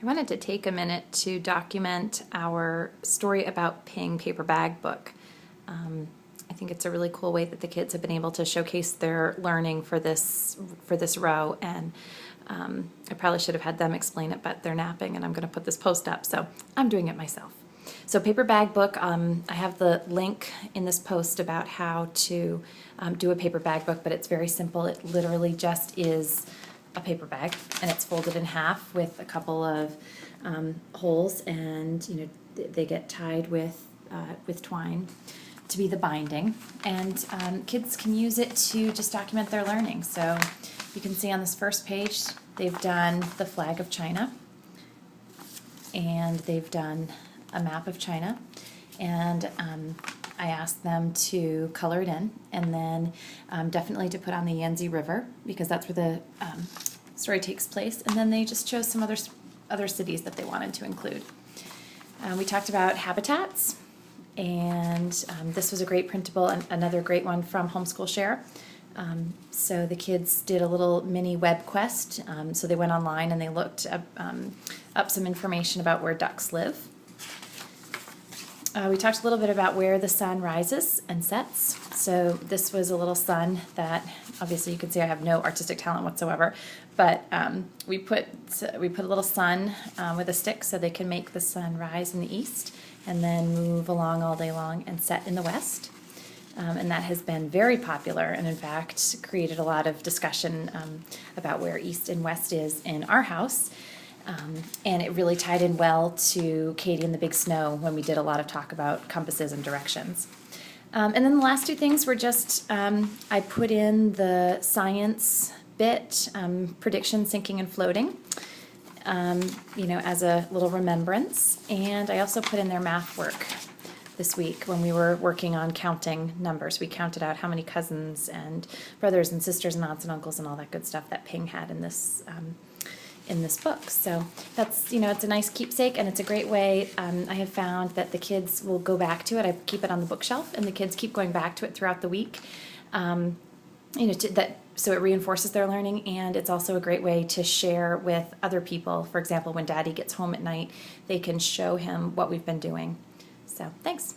I wanted to take a minute to document our story about Ping paper bag book. I think it's a really cool way that the kids have been able to showcase their learning for this row, and I probably should have had them explain it, but they're napping and I'm going to put this post up, so I'm doing it myself. So paper bag book, I have the link in this post about how to do a paper bag book, but it's very simple. It literally just is a paper bag, and it's folded in half with a couple of holes, and they get tied with twine to be the binding, and kids can use it to just document their learning. So you can see on this first page they've done the flag of China, and they've done a map of China, and I asked them to color it in, and then definitely to put on the Yangtze River, because that's where the story takes place, and then they just chose some other cities that they wanted to include. We talked about habitats, and this was a great printable, and another great one from Homeschool Share. So the kids did a little mini web quest, so they went online and they looked up some information about where ducks live. We talked a little bit about where the sun rises and sets. So this was a little sun that, obviously you can see I have no artistic talent whatsoever, but we put a little sun with a stick so they can make the sun rise in the east and then move along all day long and set in the west. And that has been very popular, and in fact created a lot of discussion about where east and west is in our house. And it really tied in well to Katie and the Big Snow when we did a lot of talk about compasses and directions. And then the last two things were just, I put in the science bit, prediction, sinking, and floating, as a little remembrance. And I also put in their math work this week when we were working on counting numbers. We counted out how many cousins and brothers and sisters and aunts and uncles and all that good stuff that Ping had in this book. So that's, it's a nice keepsake, and it's a great way. I have found that the kids will go back to it. I keep it on the bookshelf, and the kids keep going back to it throughout the week. So it reinforces their learning, and it's also a great way to share with other people. For example, when Daddy gets home at night, they can show him what we've been doing. So thanks.